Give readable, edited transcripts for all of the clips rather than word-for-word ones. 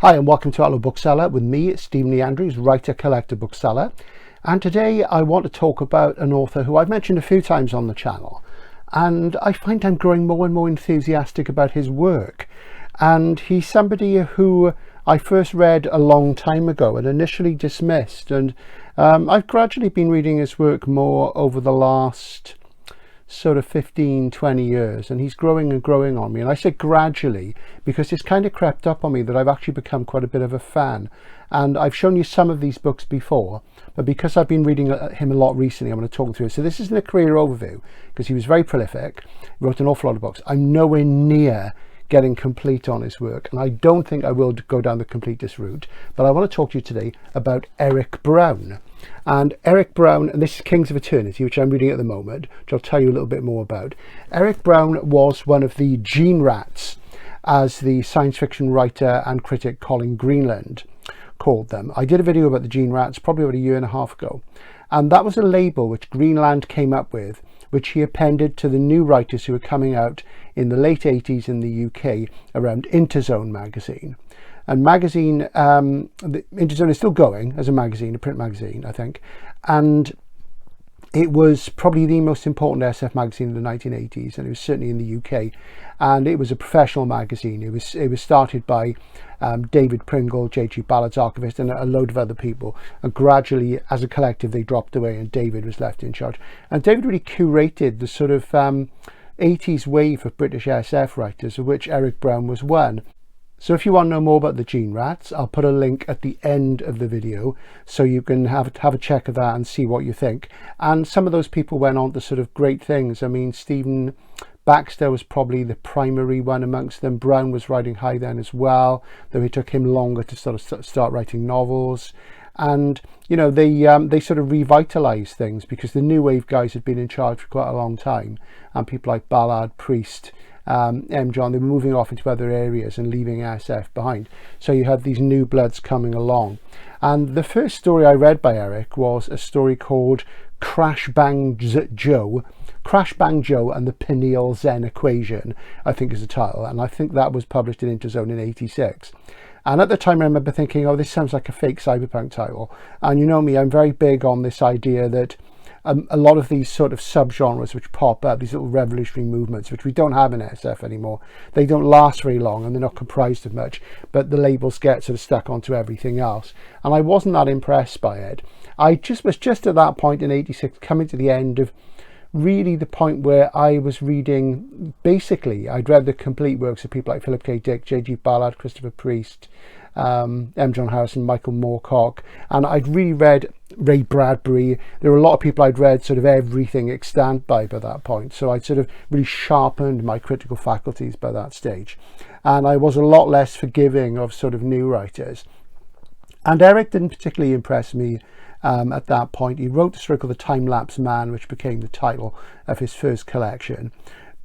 Hi and welcome to Hello Bookseller with me, Stephen Lee Andrews, writer, collector, bookseller. And today I want to talk about an author who I've mentioned a few times on the channel. And I find I'm growing more and more enthusiastic about his work. And he's somebody who I first read a long time ago and initially dismissed. And I've gradually been reading his work more over the last sort of 15-20 years, and he's growing and growing on me. And I say gradually because it's kind of crept up on me that I've actually become quite a bit of a fan. And I've shown you some of these books before, but because I've been reading him a lot recently, I'm going to talk through it. So this isn't a career overview because he was very prolific, wrote an awful lot of books. I'm nowhere near getting complete on his work, and I don't think I will go down the completest route, but I want to talk to you today about Eric Brown. And Eric Brown, and this is Kings of Eternity, which I'm reading at the moment, which I'll tell you a little bit more about. Eric Brown was one of the gene rats, as the science fiction writer and critic Colin Greenland called them. I did a video about the gene rats probably about a year and a half ago, and that was a label which Greenland came up with, which he appended to the new writers who were coming out in the late 80s in the UK around Interzone magazine. And magazine, the Interzone is still going as a magazine, a print magazine, I think. And it was probably the most important SF magazine in the 1980s, and it was certainly in the UK. And it was a professional magazine. It was started by David Pringle, J.G. Ballard's archivist, and a load of other people. And gradually, as a collective, they dropped away, and David was left in charge. And David really curated the sort of 80s wave of British SF writers, of which Eric Brown was one. So if you want to know more about the gene rats, I'll put a link at the end of the video so you can have a check of that and see what you think. And some of those people went on to sort of great things. I mean, Stephen Baxter was probably the primary one amongst them. Brown was riding high then as well, though it took him longer to sort of start writing novels. And you know, they sort of revitalized things because the new wave guys had been in charge for quite a long time, and people like Ballard, Priest, M. John, they were moving off into other areas and leaving SF behind. So you had these new bloods coming along. And the first story I read by Eric was a story called Crash Bang Joe and the Pineal Zen Equation, I think is the title. And I think that was published in Interzone in '86. And at the time I remember thinking, oh, this sounds like a fake cyberpunk title. And you know me, I'm very big on this idea that a lot of these sort of subgenres which pop up, these little revolutionary movements, which we don't have in SF anymore, they don't last very long and they're not comprised of much, but the labels get sort of stuck onto everything else. And I wasn't that impressed by it. I was just at that point in '86, coming to the end of really the point where I was reading, basically, I'd read the complete works of people like Philip K. Dick, J.G. Ballard, Christopher Priest, M. John Harrison, Michael Moorcock, and I'd really read Ray Bradbury. There were a lot of people I'd read sort of everything extant by that point, so I'd sort of really sharpened my critical faculties by that stage, and I was a lot less forgiving of sort of new writers. And Eric didn't particularly impress me at that point. He wrote a story called The Time-Lapse Man, which became the title of his first collection,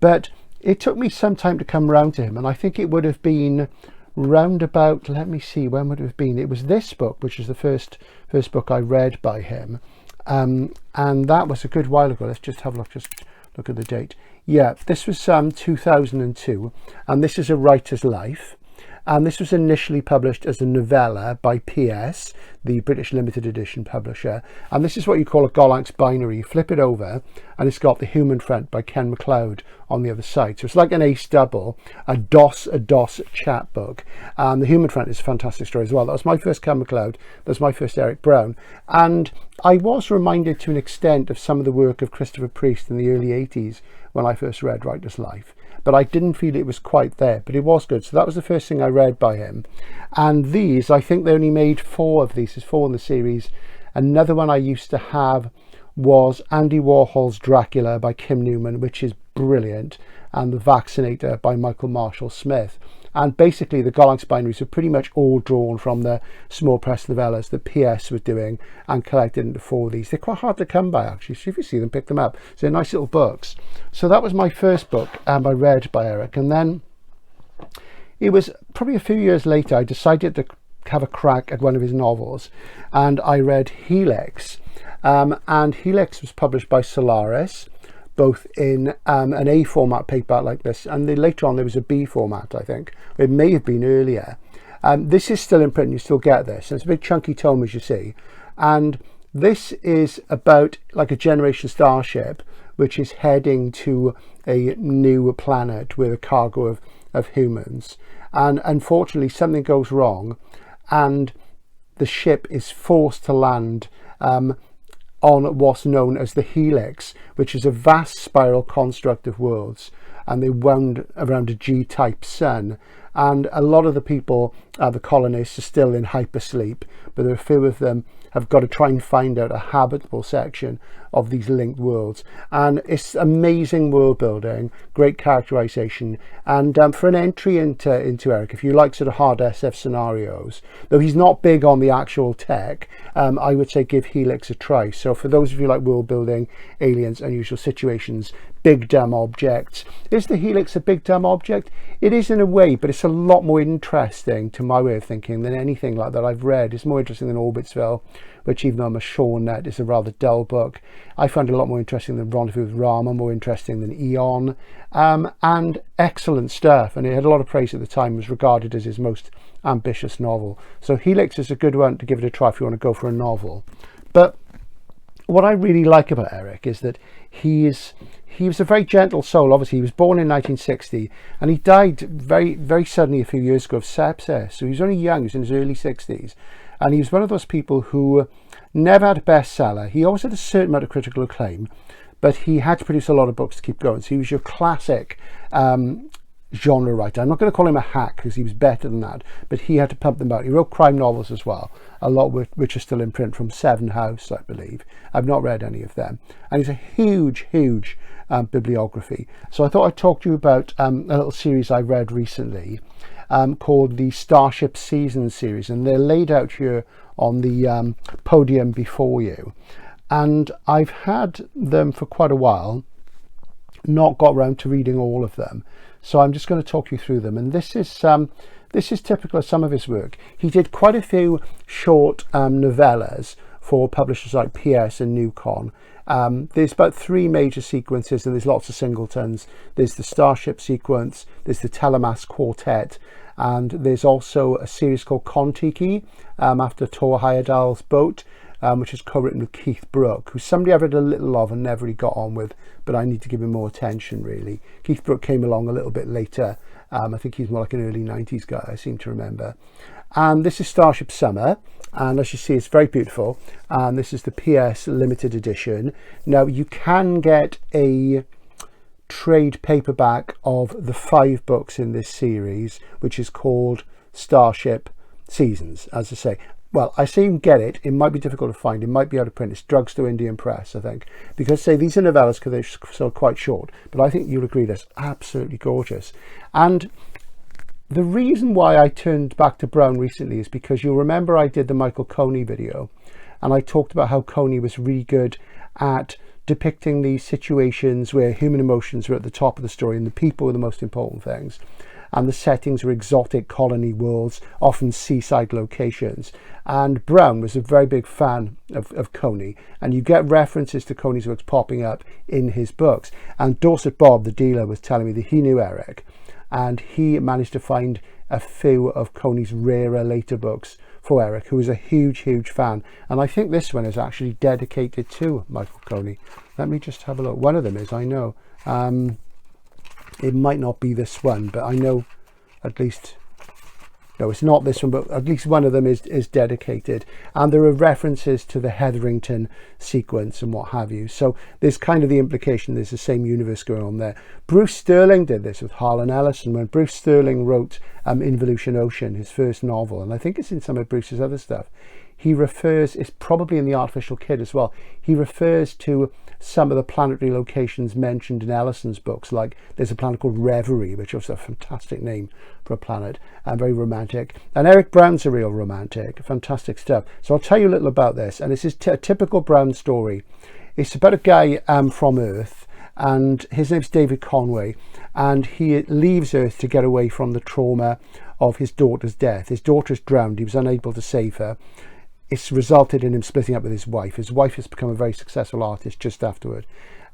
but it took me some time to come round to him, and I think it would have been round about, let me see, when would it have been? It was this book, which is the first book I read by him, and that was a good while ago. Let's just have a look, just look at the date. Yeah, this was 2002, and this is A Writer's Life. And this was initially published as a novella by PS, the British limited edition publisher. And this is what you call a Gollancz binary. You flip it over and it's got The Human Front by Ken MacLeod on the other side. So it's like an ace double, a DOS chat book. The Human Front is a fantastic story as well. That was my first Ken MacLeod. That was my first Eric Brown. And I was reminded to an extent of some of the work of Christopher Priest in the early 80s when I first read Writer's Life. But I didn't feel it was quite there, but it was good. So that was the first thing I read by him. And these, I think they only made 4 of these. There's 4 in the series. Another one I used to have was Andy Warhol's Dracula by Kim Newman, which is brilliant, and The Vaccinator by Michael Marshall Smith. And basically the Gollancz binaries are pretty much all drawn from the small press novellas that PS was doing and collected into 4 of these. They're quite hard to come by, actually, so if you see them, pick them up. So they're nice little books. So that was my first book I read by Eric. And then it was probably a few years later I decided to have a crack at one of his novels, and I read Helix. And Helix was published by Solaris, both in an A format paperback like this, and then later on there was a B format, I think. It may have been earlier. This is still in print, you still get this, and it's a big chunky tome, as you see. And this is about like a generation starship which is heading to a new planet with a cargo of humans, and unfortunately something goes wrong and the ship is forced to land on what's known as the Helix, which is a vast spiral construct of worlds, and they wound around a G-type sun. And a lot of the people, the colonists, are still in hypersleep, but there are a few of them have got to try and find out a habitable section of these linked worlds. And it's amazing world building, great characterization, and for an entry into Eric, if you like sort of hard SF scenarios, though he's not big on the actual tech, I would say give Helix a try. So for those of you like world building, aliens, unusual situations, big dumb objects. Is the Helix a big dumb object? It is in a way, but it's a lot more interesting to my way of thinking than anything like that I've read. It's more interesting than Orbitsville, which, even though I'm a Sean net, is a rather dull book. I find it a lot more interesting than Rendezvous with Rama, more interesting than Eon, and excellent stuff. And it had a lot of praise at the time, was regarded as his most ambitious novel. So Helix is a good one to give it a try if you want to go for a novel. But what I really like about Eric is that he was a very gentle soul. Obviously, he was born in 1960 and he died very, very suddenly a few years ago of sepsis. So he was only young, he was in his early 60s. And he was one of those people who never had a bestseller. He always had a certain amount of critical acclaim, but he had to produce a lot of books to keep going. So he was your classic genre writer. I'm not going to call him a hack because he was better than that, but he had to pump them out. He wrote crime novels as well, a lot which are still in print, from Seven House, I believe. I've not read any of them. And he's a huge, huge bibliography. So I thought I'd talk to you about a little series I read recently called the Starship Seasons series, and they're laid out here on the podium before you. And I've had them for quite a while, not got around to reading all of them. So I'm just going to talk you through them. And this is typical of some of his work. He did quite a few short novellas for publishers like PS and Newcon. There's about 3 major sequences, and there's lots of singletons. There's the Starship sequence, there's the Telemas Quartet, and there's also a series called Kon-Tiki, after Thor Heyerdahl's boat, which is co-written with Keith Brooke, who's somebody I've read a little of and never really got on with, but I need to give him more attention, really. Keith Brooke came along a little bit later. I think he's more like an early 90s guy, I seem to remember. And this is Starship Summer, and as you see, it's very beautiful. And this is the PS limited edition. Now, you can get a trade paperback of the 5 books in this series, which is called Starship Seasons, as I say. Well, I say you can get it. It might be difficult to find. It might be out of print. It's Drugstore Indian Press, I think. Because, say, these are novellas because they're so quite short. But I think you'll agree that's absolutely gorgeous. And the reason why I turned back to Brown recently is because you'll remember I did the Michael Coney video. And I talked about how Coney was really good at depicting these situations where human emotions were at the top of the story and the people were the most important things. And the settings were exotic colony worlds, often seaside locations. And Brown was a very big fan of Coney, and you get references to Coney's works popping up in his books. And Dorset Bob, the dealer, was telling me that he knew Eric, and he managed to find a few of Coney's rarer later books for Eric, who was a huge, huge fan. And I think this one is actually dedicated to Michael Coney. Let me just have a look. One of them is, I know. It might not be this one, but I know at least, no, it's not this one, but at least one of them is dedicated. And there are references to the Hetherington sequence and what have you. So there's kind of the implication there's the same universe going on there. Bruce Sterling did this with Harlan Ellison when Bruce Sterling wrote Involution Ocean, his first novel, and I think it's in some of Bruce's other stuff. He refers, it's probably in The Artificial Kid as well, he refers to some of the planetary locations mentioned in Ellison's books, like there's a planet called Reverie, which is a fantastic name for a planet, and very romantic. And Eric Brown's a real romantic, fantastic stuff. So I'll tell you a little about this, and this is a typical Brown story. It's about a guy from Earth, and his name's David Conway, and he leaves Earth to get away from the trauma of his daughter's death. His daughter's drowned, he was unable to save her. It's resulted in him splitting up with his wife. His wife has become a very successful artist just afterward.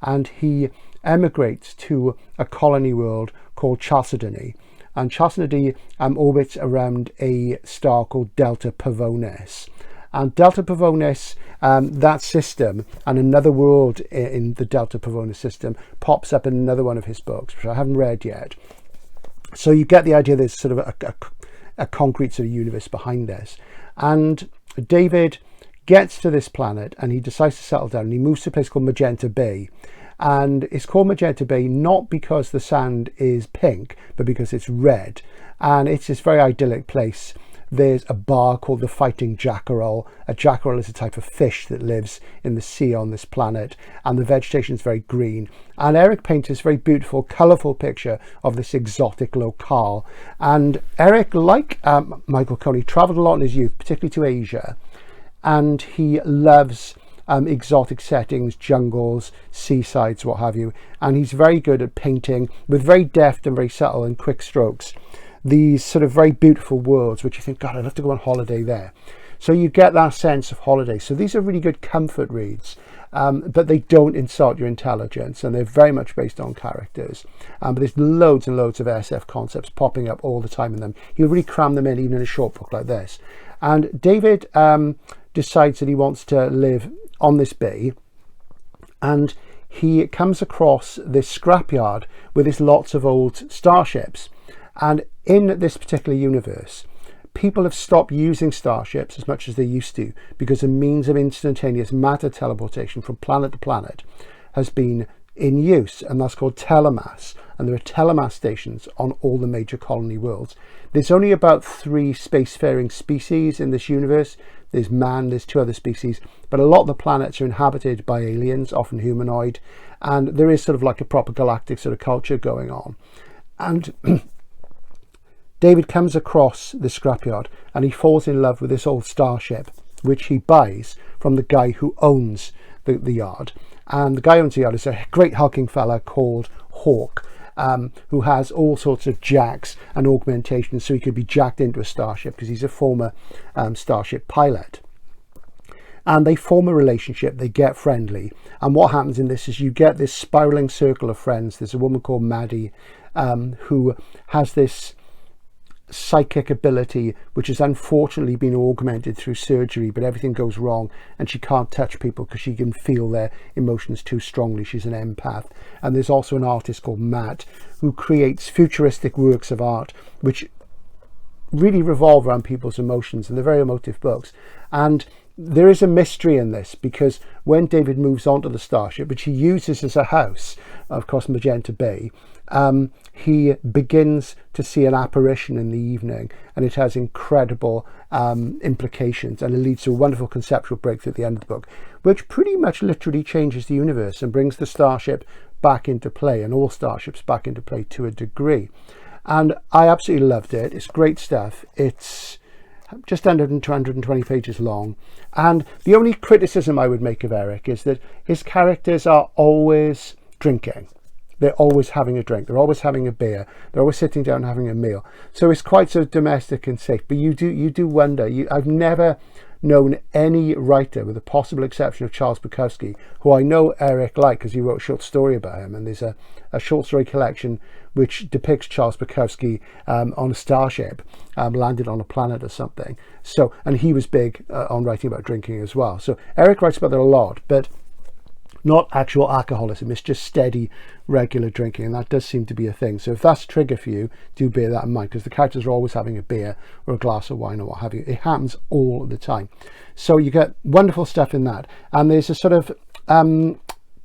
And he emigrates to a colony world called Chalcedony. and Chalcedon D orbits around a star called Delta Pavonis. And Delta Pavonis, that system, and another world in the Delta Pavonis system pops up in another one of his books, which I haven't read yet. So you get the idea there's sort of a concrete sort of universe behind this. And David gets to this planet and he decides to settle down, and he moves to a place called Magenta Bay. And it's called Magenta Bay not because the sand is pink, but because it's red. And it's this very idyllic place. There's a bar called the Fighting Jackerel. A jackerel is a type of fish that lives in the sea on this planet, and the vegetation is very green. And Eric paints this very beautiful, colourful picture of this exotic locale. And Eric, like Michael Coney, travelled a lot in his youth, particularly to Asia, and he loves exotic settings, jungles, seasides, what have you. And he's very good at painting with very deft and very subtle and quick strokes these sort of very beautiful worlds, which you think, God, I'd love to go on holiday there. So you get that sense of holiday. So these are really good comfort reads, but they don't insult your intelligence, and they're very much based on characters. But there's loads and loads of SF concepts popping up all the time in them. He'll really cram them in, even in a short book like this. And David decides that he wants to live on this bay, and he comes across this scrapyard with this lots of old starships. And in this particular universe, people have stopped using starships as much as they used to, because a means of instantaneous matter teleportation from planet to planet has been in use, and that's called telemass. And there are telemass stations on all the major colony worlds. There's only about 3 spacefaring species in this universe. There's man, there's 2 other species, but a lot of the planets are inhabited by aliens, often humanoid, and there is sort of like a proper galactic sort of culture going on. And David comes across the scrapyard and he falls in love with this old starship, which he buys from the guy who owns the yard. And the guy who owns the yard is a great hulking fella called Hawk, who has all sorts of jacks and augmentations, so he could be jacked into a starship because he's a former starship pilot. And they form a relationship, they get friendly. And what happens in this is you get this spiraling circle of friends. There's a woman called Maddie who has this psychic ability which has unfortunately been augmented through surgery, but everything goes wrong and she can't touch people because she can feel their emotions too strongly. She's an empath. And there's also an artist called Matt who creates futuristic works of art which really revolve around people's emotions, and they're very emotive books. And there is a mystery in this, because when David moves onto the starship, which he uses as a house, of course, Magenta Bay, he begins to see an apparition in the evening, and it has incredible implications, and it leads to a wonderful conceptual breakthrough at the end of the book, which pretty much literally changes the universe and brings the starship back into play, and all starships back into play to a degree. And I absolutely loved it. It's great stuff. It's just under 220 pages long. And the only criticism I would make of Eric is that his characters are always drinking. They're always having a drink. They're always having a beer. They're always sitting down and having a meal. So it's quite sort of domestic and safe. But you do wonder. I've never known any writer, with the possible exception of Charles Bukowski, who I know Eric liked because he wrote a short story about him. And there's a short story collection which depicts Charles Bukowski on a starship, landed on a planet or something. So, and he was big on writing about drinking as well. So Eric writes about that a lot, but not actual alcoholism. It's just steady, regular drinking, and that does seem to be a thing. So if that's a trigger for you, do bear that in mind, because the characters are always having a beer or a glass of wine or what have you. It happens all the time. So you get wonderful stuff in that. And there's a sort of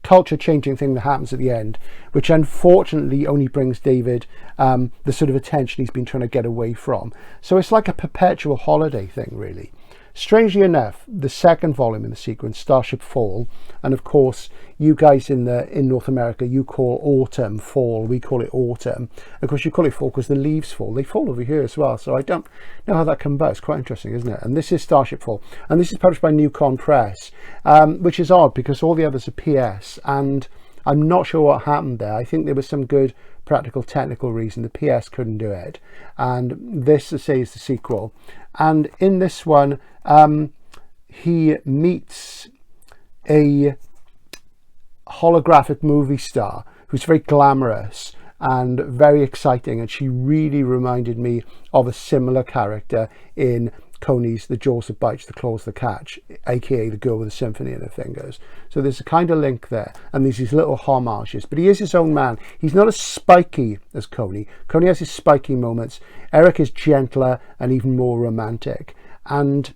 culture changing thing that happens at the end, which unfortunately only brings David the sort of attention he's been trying to get away from. So it's like a perpetual holiday thing, really. Strangely enough, the second volume in the sequence, Starship Fall, and of course you guys in North America, you call autumn fall, we call it autumn. Of course you call it fall because the leaves fall. They fall over here as well, so I don't know how that comes about. It's quite interesting, isn't it? And this is Starship Fall, and this is published by Newcon Press, which is odd because all the others are PS, and I'm not sure what happened there. I think there was some good practical technical reason the PS couldn't do it, and this, I say, is the sequel. And in this one he meets a holographic movie star who's very glamorous, and very exciting. And she really reminded me of a similar character in Coney's The Jaws That Bite, The Claws That Catch, aka the girl with a symphony in her fingers. So there's a kind of link there, and there's these little homages, but he is his own man. He's not as spiky as Coney. Coney has his spiky moments. Eric is gentler and even more romantic. And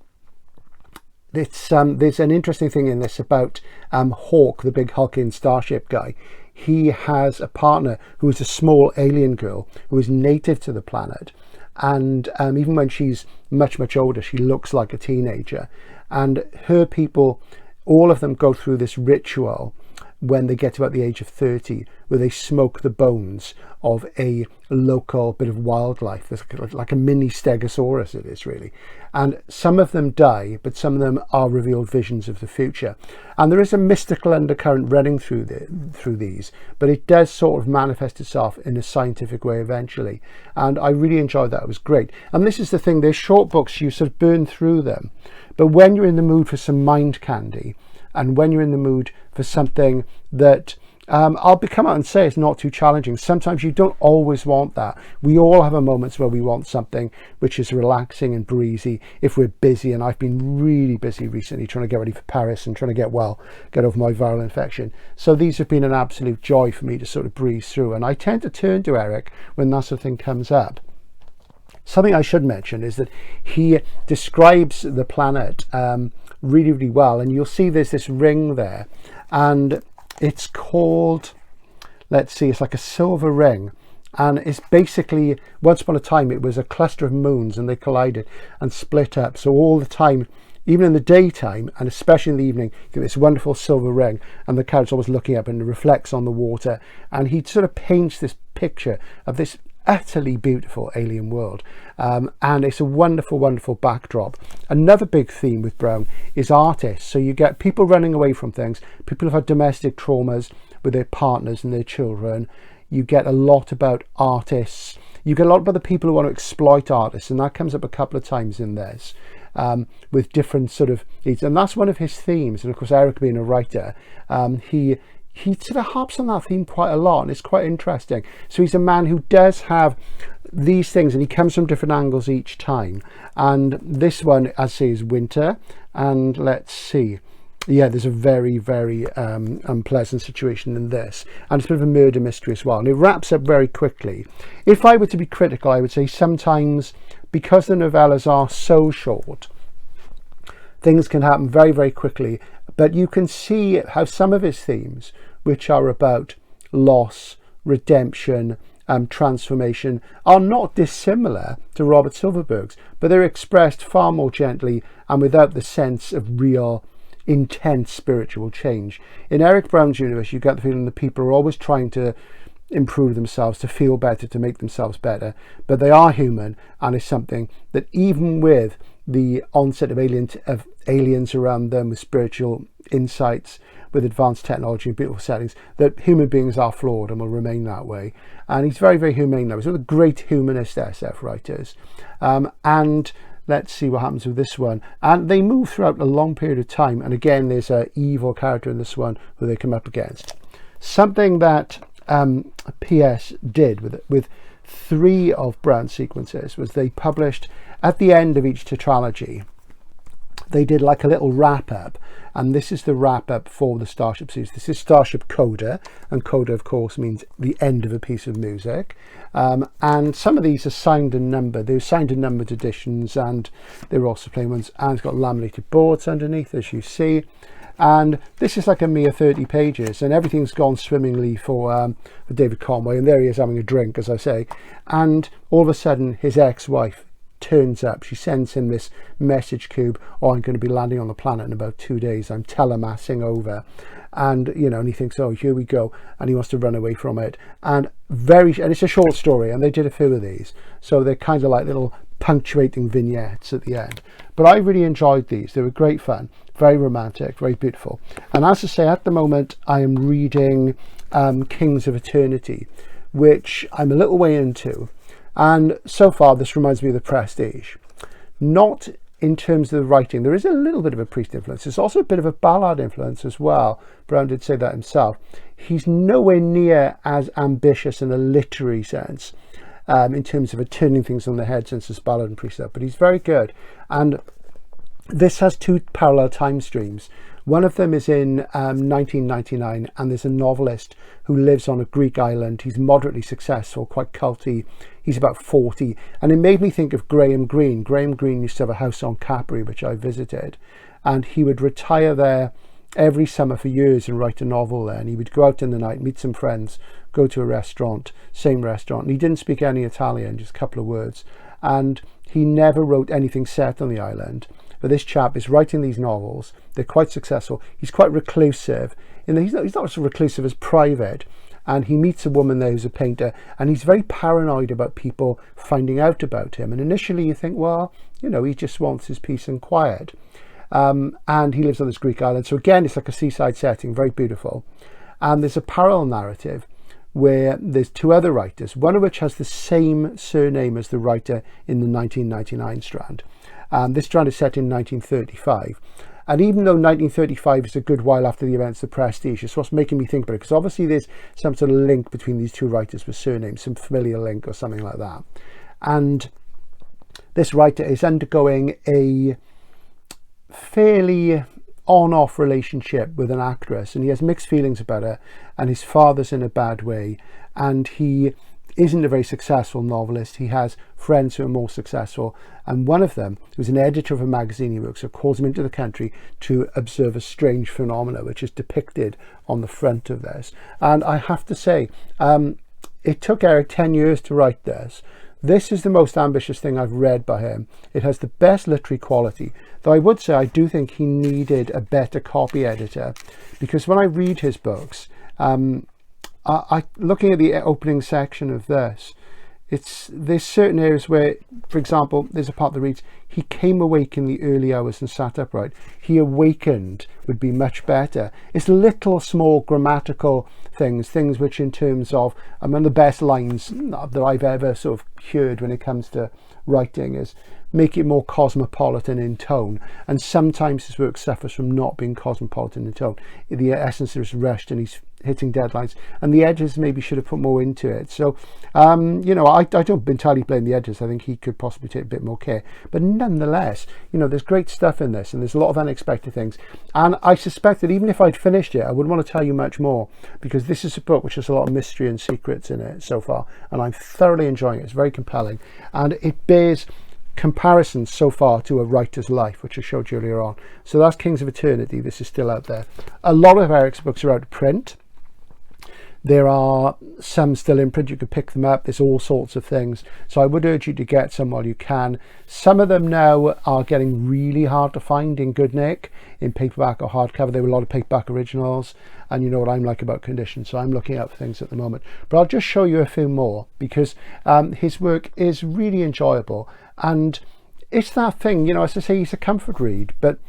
it's there's an interesting thing in this about Hawk, the big hulking starship guy. He has a partner who is a small alien girl who is native to the planet. And even when she's much, much older, she looks like a teenager. And her people, all of them go through this ritual when they get to about the age of 30, where they smoke the bones of a local bit of wildlife. It's like a mini stegosaurus, it is really. And some of them die, but some of them are revealed visions of the future. And there is a mystical undercurrent running through these, but it does sort of manifest itself in a scientific way eventually. And I really enjoyed that. It was great. And this is the thing, they're short books, you sort of burn through them. But when you're in the mood for some mind candy, and when you're in the mood for something that I'll come out and say it's not too challenging. Sometimes you don't always want that. We all have moments where we want something which is relaxing and breezy if we're busy, and I've been really busy recently trying to get ready for Paris and trying to get over my viral infection. So these have been an absolute joy for me to sort of breeze through, and I tend to turn to Eric when that sort of thing comes up. Something I should mention is that he describes the planet really, really well, and you'll see there's this ring there, and it's called, let's see, it's like a silver ring, and it's basically, once upon a time it was a cluster of moons and they collided and split up. So all the time, even in the daytime and especially in the evening, you get this wonderful silver ring, and the character's always looking up and it reflects on the water, and he sort of paints this picture of this utterly beautiful alien world, and it's a wonderful, wonderful backdrop. Another big theme with Brown is artists. So you get people running away from things, people who've had domestic traumas with their partners and their children. You get a lot about artists. You get a lot about the people who want to exploit artists, and that comes up a couple of times in this, with different sort of needs, and that's one of his themes. And of course, Eric being a writer, he sort of harps on that theme quite a lot, and it's quite interesting. So he's a man who does have these things, and he comes from different angles each time. And this one, as I say, is winter, and let's see, yeah, there's a very, very unpleasant situation in this, and it's a bit of a murder mystery as well, and it wraps up very quickly. If I were to be critical, I would say sometimes, because the novellas are so short, things can happen very, very quickly, but you can see how some of his themes, which are about loss, redemption, transformation, are not dissimilar to Robert Silverberg's, but they're expressed far more gently and without the sense of real, intense spiritual change. In Eric Brown's universe, you get the feeling that people are always trying to improve themselves, to feel better, to make themselves better, but they are human, and it's something that even with the onset of aliens around them with spiritual insights, with advanced technology and beautiful settings, that human beings are flawed and will remain that way. And he's very, very humane now. He's one of the great humanist SF writers. And let's see what happens with this one. And they move throughout a long period of time. And again, there's an evil character in this one who they come up against. Something that PS did with 3 of Brown's sequences was they published at the end of each tetralogy, they did like a little wrap up, and this is the wrap up for the Starship series. This is Starship Coda, and Coda of course means the end of a piece of music, and some of these are signed and numbered. They're signed and numbered editions, and they're also plain ones, and it's got laminated boards underneath, as you see. And this is like a mere 30 pages, and everything's gone swimmingly for David Conway, and there he is having a drink, as I say, and all of a sudden his ex-wife turns up. She sends him this message cube: oh, I'm going to be landing on the planet in about 2 days, I'm telemassing over. And and he thinks, oh, here we go, and he wants to run away from it. And it's a short story, and they did a few of these, so they're kind of like little punctuating vignettes at the end. But I really enjoyed these. They were great fun, very romantic, very beautiful. And as I say, at the moment I am reading Kings of Eternity, which I'm a little way into, and so far this reminds me of The Prestige. Not in terms of the writing, there is a little bit of a Priest influence. There's also a bit of a Ballard influence as well. Brown did say that himself. He's nowhere near as ambitious in a literary sense, in terms of turning things on their head, since as Ballard and Priest, but he's very good. And this has two parallel time streams. One of them is in 1999, and there's a novelist who lives on a Greek island. He's moderately successful, quite culty. He's about 40. And it made me think of Graham Greene. Graham Greene used to have a house on Capri, which I visited. And he would retire there every summer for years and write a novel there. And he would go out in the night, meet some friends, go to a restaurant, same restaurant. And he didn't speak any Italian, just a couple of words. And he never wrote anything set on the island. But this chap is writing these novels. They're quite successful. He's quite reclusive. He's not so reclusive as private. And he meets a woman there who's a painter, and he's very paranoid about people finding out about him. And initially you think, well, you know, he just wants his peace and quiet. And he lives on this Greek island. So again, it's like a seaside setting, very beautiful. And there's a parallel narrative where there's two other writers, one of which has the same surname as the writer in the 1999 strand. This strand is set in 1935. And even though 1935 is a good while after the events of Prestige, it's what's making me think about it, because obviously there's some sort of link between these two writers with surnames, some familiar link or something like that. And this writer is undergoing a fairly on-off relationship with an actress, and he has mixed feelings about her, and his father's in a bad way, and he isn't a very successful novelist. He has friends who are more successful, and one of them, who's an editor of a magazine he works for, calls him into the country to observe a strange phenomena which is depicted on the front of this. And I have to say, it took Eric 10 years to write this. This is the most ambitious thing I've read by him. It has the best literary quality, though I would say I do think he needed a better copy editor, because when I read his books, looking at the opening section of this, there's certain areas where, for example, there's a part that reads, he came awake in the early hours and sat upright. He awakened would be much better. It's little small grammatical things which in terms of, one of the best lines that I've ever sort of heard when it comes to writing is, make it more cosmopolitan in tone. And sometimes his work suffers from not being cosmopolitan in tone. The essence is rushed and he's hitting deadlines, and the editors maybe should have put more into it. So you know, I don't entirely blame the editors. I think he could possibly take a bit more care, but nonetheless, you know, there's great stuff in this, and there's a lot of unexpected things. And I suspect that even if I'd finished it, I wouldn't want to tell you much more, because this is a book which has a lot of mystery and secrets in it so far, and I'm thoroughly enjoying it. It's very compelling, and it bears comparisons so far to A Writer's Life, which I showed you earlier on. So that's Kings of Eternity. This is still out there. A lot of Eric's books are out of print. There are some still in print. You could pick them up. There's all sorts of things. So I would urge you to get some while you can. Some of them now are getting really hard to find in good nick, in paperback or hardcover. There were a lot of paperback originals, and you know what I'm like about condition, so I'm looking out for things at the moment. But I'll just show you a few more, because his work is really enjoyable. And it's that thing, you know, as I say, he's a comfort read, but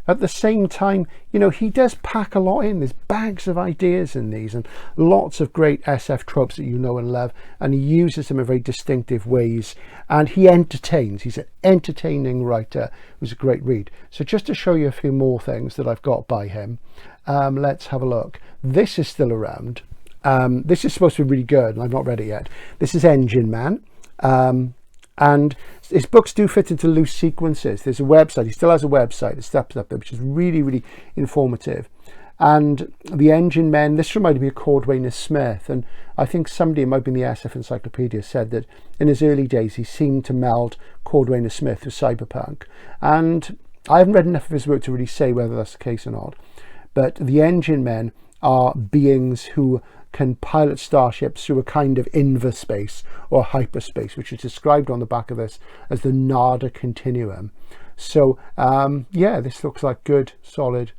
at the same time, you know, he does pack a lot in. There's bags of ideas in these, and lots of great SF tropes that you know and love, and he uses them in very distinctive ways, and he entertains. He's an entertaining writer who's a great read. So just to show you a few more things that I've got by him, let's have a look. This is still around. This is supposed to be really good, and I've not read it yet. This is Engine Man. And his books do fit into loose sequences. There's a website, he still has a website that steps up there, which is really, really informative. And the Engine Men, this reminded me of Cordwainer Smith, and I think somebody, it might have been the SF Encyclopedia, said that in his early days he seemed to meld Cordwainer Smith with cyberpunk. And I haven't read enough of his work to really say whether that's the case or not, but the Engine Men are beings who can pilot starships through a kind of inverspace or hyperspace, which is described on the back of this as the Nada Continuum. So yeah, this looks like good, solid,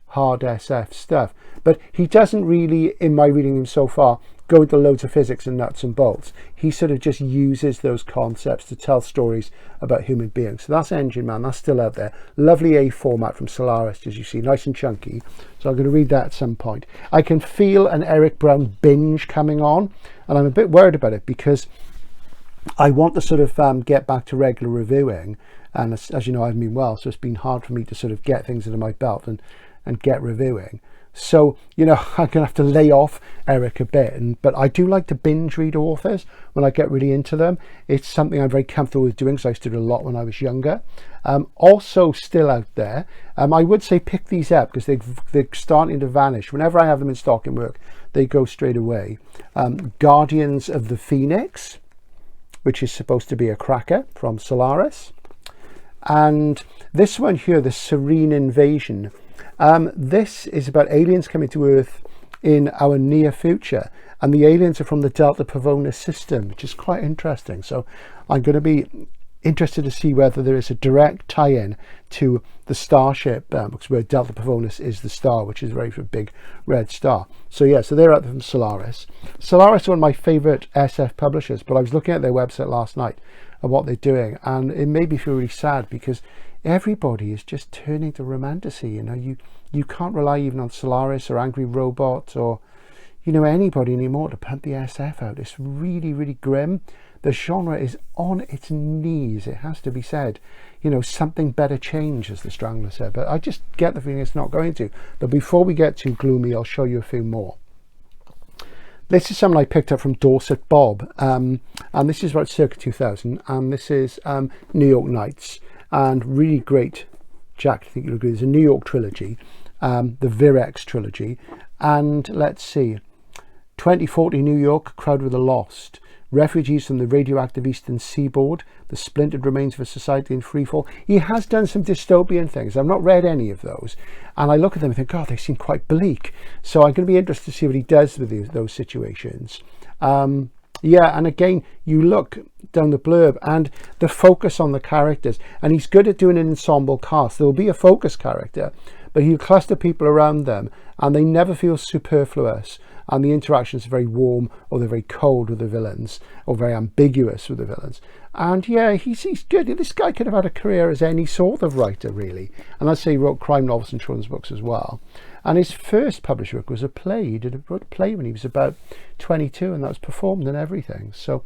hard SF stuff. But he doesn't really, in my reading him so far, go into loads of physics and nuts and bolts. He sort of just uses those concepts to tell stories about human beings. So that's Engine Man, that's still out there. Lovely A format from Solaris, as you see, nice and chunky. So I'm going to read that at some point. I can feel an Eric Brown binge coming on, and I'm a bit worried about it, because I want to sort of get back to regular reviewing, and as you know, I've been well, so it's been hard for me to sort of get things under my belt and get reviewing. So, you know, I'm gonna have to lay off Eric a bit, but I do like to binge read authors when I get really into them. It's something I'm very comfortable with doing, because I used to do a lot when I was younger. Also still out there, I would say pick these up, because they're starting to vanish. Whenever I have them in stock in work, they go straight away. Guardians of the Phoenix, which is supposed to be a cracker, from Solaris. And this one here, The Serene Invasion. This is about aliens coming to Earth in our near future, and the aliens are from the Delta Pavonis system, which is quite interesting. So I'm going to be interested to see whether there is a direct tie-in to the starship, because where Delta Pavonis is the star, which is a very big red star. So yeah, so they're out there from Solaris. Solaris are one of my favorite SF publishers, but I was looking at their website last night and what they're doing, and it made me feel really sad, because everybody is just turning to romantasy. You know, you can't rely even on Solaris or Angry Robot or, you know, anybody anymore to pump the SF out. It's really, really grim. The genre is on its knees, it has to be said. You know, something better change, as the Strangler said, but I just get the feeling it's not going to. But before we get too gloomy, I'll show you a few more. This is something I picked up from Dorset Bob, and this is about circa 2000, and this is New York Nights, and really great. Jack, I think you'll agree, there's a New York trilogy, the Virex trilogy, and let's see, 2040 New York, crowded with the lost, refugees from the radioactive eastern seaboard, the splintered remains of a society in freefall. He has done some dystopian things. I've not read any of those, and I look at them and think, God, they seem quite bleak. So I'm going to be interested to see what he does with those situations. Yeah, and again, you look down the blurb and the focus on the characters, and he's good at doing an ensemble cast. There will be a focus character, but he'll cluster people around them, and they never feel superfluous, and the interactions are very warm, or they're very cold with the villains, or very ambiguous with the villains. And yeah, he's good. This guy could have had a career as any sort of writer, really. And I'd say he wrote crime novels and children's books as well. And his first published work was a play. He wrote a play when he was about 22, and that was performed and everything. So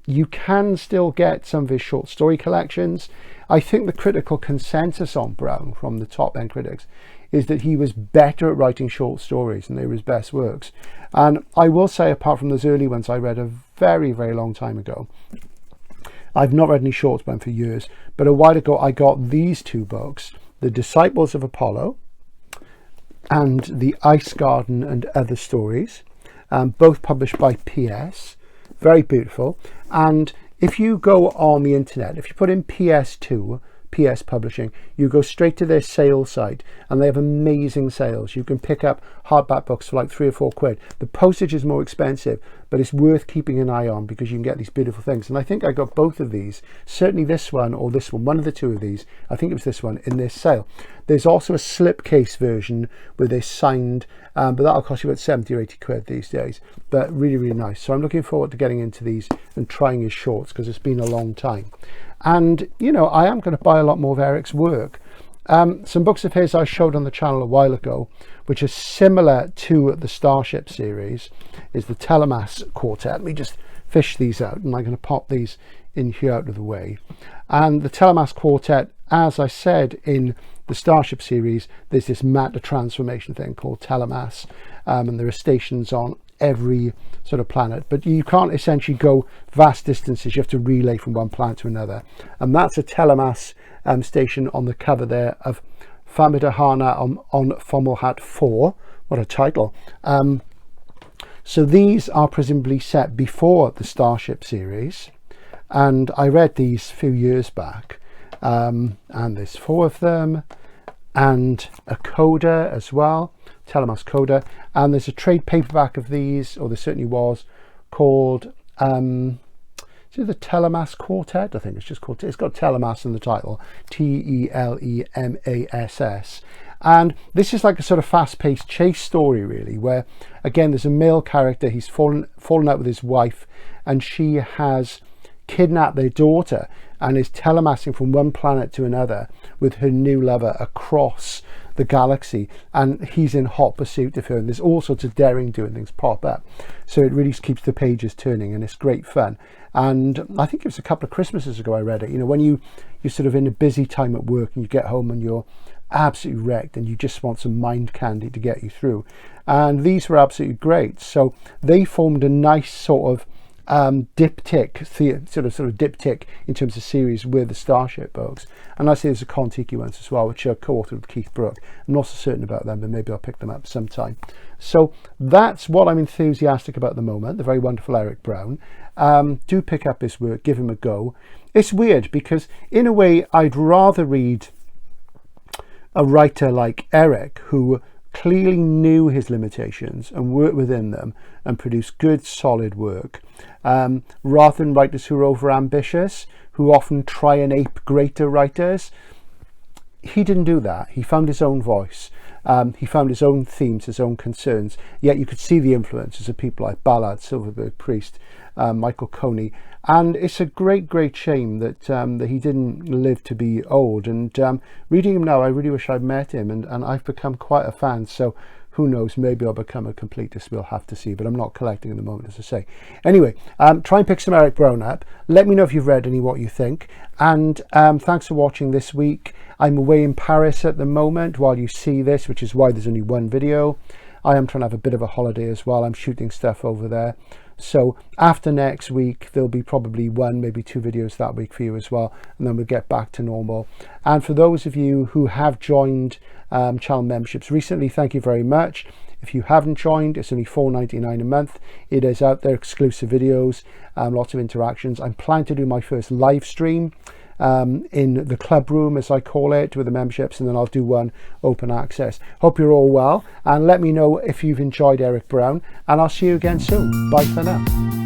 you can still get some of his short story collections. I think the critical consensus on Brown from the top end critics is that he was better at writing short stories, and they were his best works. And I will say, apart from those early ones I read a very, very long time ago, I've not read any shorts by him for years, but a while ago I got these two books, The Disciples of Apollo and The Ice Garden and Other Stories, both published by PS. Very beautiful. And if you go on the internet, if you put in PS2, PS Publishing, you go straight to their sales site, and they have amazing sales. You can pick up hardback books for like £3 or £4. The postage is more expensive, but it's worth keeping an eye on, because you can get these beautiful things. And I think I got both of these, certainly this one or this one of the two of these, I think it was this one, in this sale. There's also a slipcase version with this signed, but that'll cost you about 70 or 80 quid these days, but really, really nice. So I'm looking forward to getting into these and trying his shorts, because it's been a long time. And, you know, I am going to buy a lot more of Eric's work. Some books of his I showed on the channel a while ago, which are similar to the Starship series, is the Telemas Quartet. Let me just fish these out, and I'm going to pop these in here out of the way. And the Telemas Quartet, as I said in the Starship series, there's this matter transformation thing called Telemas, and there are stations on every sort of planet, but you can't essentially go vast distances. You have to relay from one planet to another, and that's a Telemas station on the cover there of Famidahana on Fomalhaut 4. What a title. So these are presumably set before the Starship series, and I read these a few years back, and there's 4 of them, and a coda as well, Telemas coda, and there's a trade paperback of these, or there certainly was, called is it the Telemas Quartet? I think it's just called, it's got Telemas in the title, Telemass, and this is like a sort of fast-paced chase story, really, where again there's a male character. He's fallen out with his wife, and she has kidnapped their daughter and is telemassing from one planet to another with her new lover across the galaxy, and he's in hot pursuit of her, and there's all sorts of daring doing things pop up. So it really keeps the pages turning, and it's great fun. And I think it was a couple of Christmases ago I read it. You know, when you're sort of in a busy time at work and you get home and you're absolutely wrecked and you just want some mind candy to get you through, and these were absolutely great. So they formed a nice sort of diptych, sort of diptych in terms of series with the Starship books. And I say there's a Kon-Tiki ones as well, which are co-authored with Keith Brooke. I'm not so certain about them, but maybe I'll pick them up sometime. So that's what I'm enthusiastic about at the moment, the very wonderful Eric Brown. Do pick up his work, give him a go. It's weird because in a way I'd rather read a writer like Eric, who clearly knew his limitations and worked within them and produced good solid work, rather than writers who are over ambitious, who often try and ape greater writers. He didn't do that. He found his own voice. He found his own themes, his own concerns, yet you could see the influences of people like Ballard, Silverberg, Priest, Michael Coney. And it's a great shame that that he didn't live to be old. And reading him now, I really wish I'd met him, and I've become quite a fan. So who knows, maybe I'll become a completist. We'll have to see, but I'm not collecting at the moment, as I say. Anyway, try and pick some Eric Brown up. Let me know if you've read any, what you think. And thanks for watching this week. I'm away in Paris at the moment while you see this, which is why there's only one video. I am trying to have a bit of a holiday as well. I'm shooting stuff over there. So after next week, there'll be probably one, maybe two videos that week for you as well, and then we'll get back to normal. And for those of you who have joined channel memberships recently, thank you very much. If you haven't joined, it's only $4.99 a month. It is out there, exclusive videos, lots of interactions. I'm planning to do my first live stream in the club room, as I call it, with the memberships, and then I'll do one open access. Hope you're all well, and let me know if you've enjoyed Eric Brown, and I'll see you again soon. Bye for now.